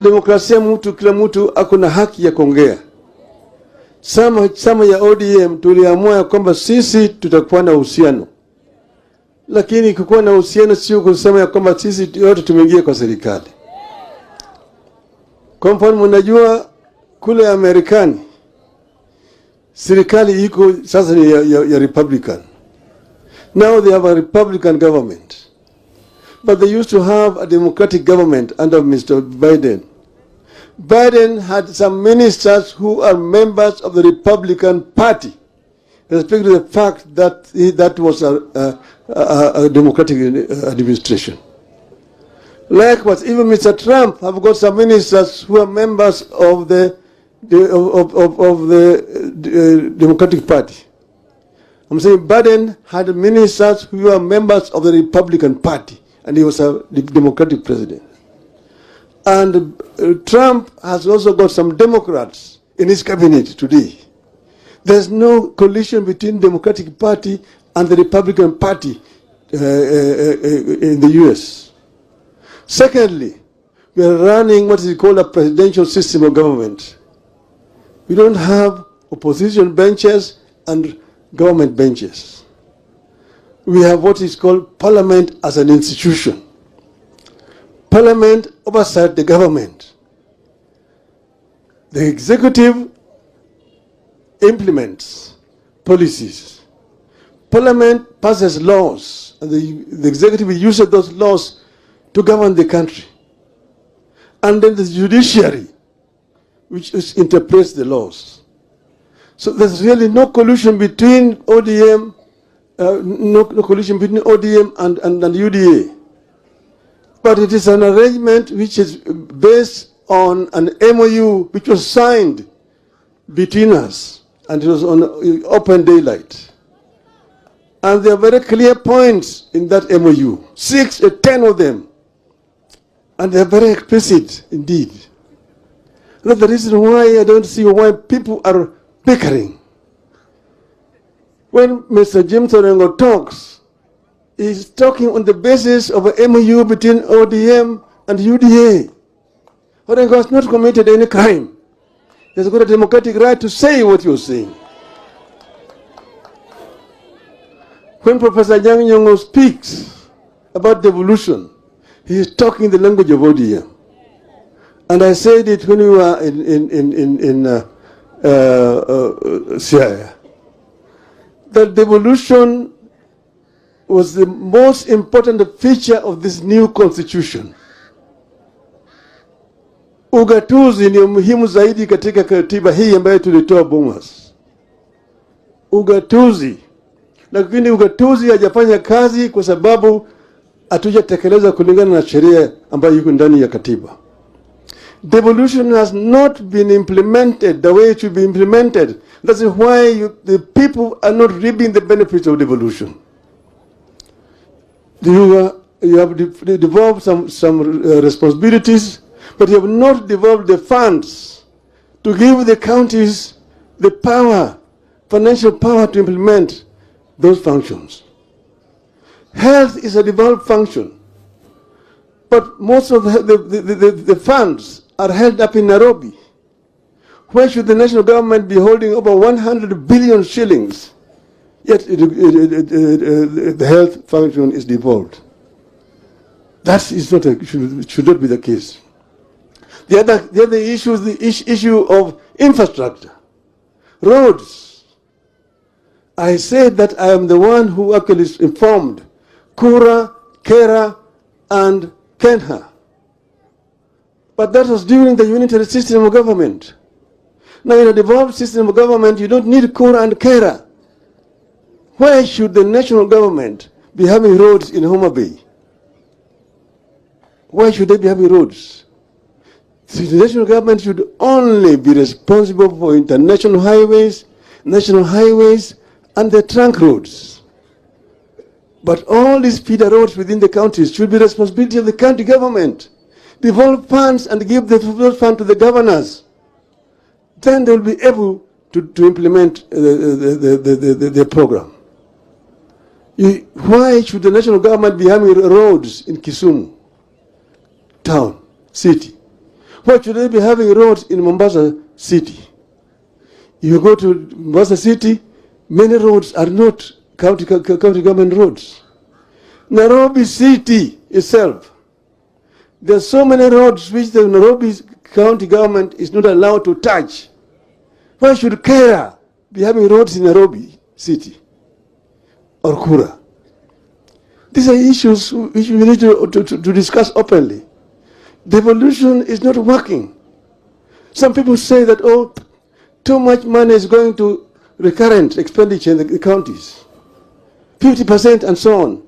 Demokrasia kila mtu akuna haki ya kuongea. Sama ya ODM tuliamua kwamba sisi tutakuwa na uhusiano. Lakini kukuwa na uhusiano sio kusema ya kwamba sisi yote tumeingia kwa serikali. Kwa mfano mnajua kule Amerikani serikali iko sasa ni ya Republican. Now they have a Republican government. But they used to have a Democratic government under Mr. Biden. Biden had some ministers who are members of the Republican Party, respect to the fact that that was a Democratic administration. Likewise, even Mr. Trump have got some ministers who are members of the Democratic Party. I'm saying Biden had ministers who are members of the Republican Party, and he was a Democratic president. And Trump has also got some Democrats in his cabinet today. There's no collision between Democratic Party and the Republican Party in the U.S. Secondly, we are running what is called a presidential system of government. We don't have opposition benches and government benches. We have what is called parliament as an institution. Parliament oversight the government. The executive implements policies. Parliament passes laws, and the executive uses those laws to govern the country. And then the judiciary, which interprets the laws. So there's really no collusion between ODM, no collusion between ODM and UDA. But it is an arrangement which is based on an MOU which was signed between us, and it was on open daylight. And there are very clear points in that MOU, 6 or 10 of them, and they are very explicit indeed. That's the reason why I don't see why people are bickering. When Mr. James Orengo talks, he's talking on the basis of an MOU between ODM and UDA. Orengo has not committed any crime. He has got a democratic right to say what you're saying. When Professor Nyong'o speaks about devolution, he is talking the language of ODM. And I said it when we were in Siaya, that devolution was the most important feature of this new constitution. Ugatuzi ni muhimu zaidi katika katiba hii ambayo tulitoa Bomas. Ugatuzi. Lakini ugatuzi hajafanya kazi kwa sababu hatujatekeleza kulingana na sheria ambayo iko ndani ya katiba. Devolution has not been implemented the way it should be implemented. That's why the people are not reaping the benefits of devolution. You have devolved some responsibilities, but you have not devolved the funds to give the counties the power, financial power to implement those functions. Health is a devolved function, but most of the funds are held up in Nairobi. Where should the national government be holding over 100 billion shillings? Yet the health function is devolved. That is not should not be the case. The other issue is the issue of infrastructure, roads. I said that I am the one who actually informed Kura, Kera, and Kenha. But that was during the unitary system of government. Now in a devolved system of government, you don't need Kura and Kera. Why should the national government be having roads in Homa Bay? Why should they be having roads? So the national government should only be responsible for international highways, national highways, and the trunk roads. But all these feeder roads within the counties should be the responsibility of the county government. Devolve funds and give those funds to the governors. Then they will be able to implement the program. Why should the national government be having roads in Kisumu town, city? Why should they be having roads in Mombasa City? You go to Mombasa City, many roads are not county government roads. Nairobi City itself, there are so many roads which the Nairobi county government is not allowed to touch. Why should Kera be having roads in Nairobi City or Kura? These are issues which we need to discuss openly. Devolution is not working. Some people say that, oh, too much money is going to recurrent expenditure in the counties, 50% and so on.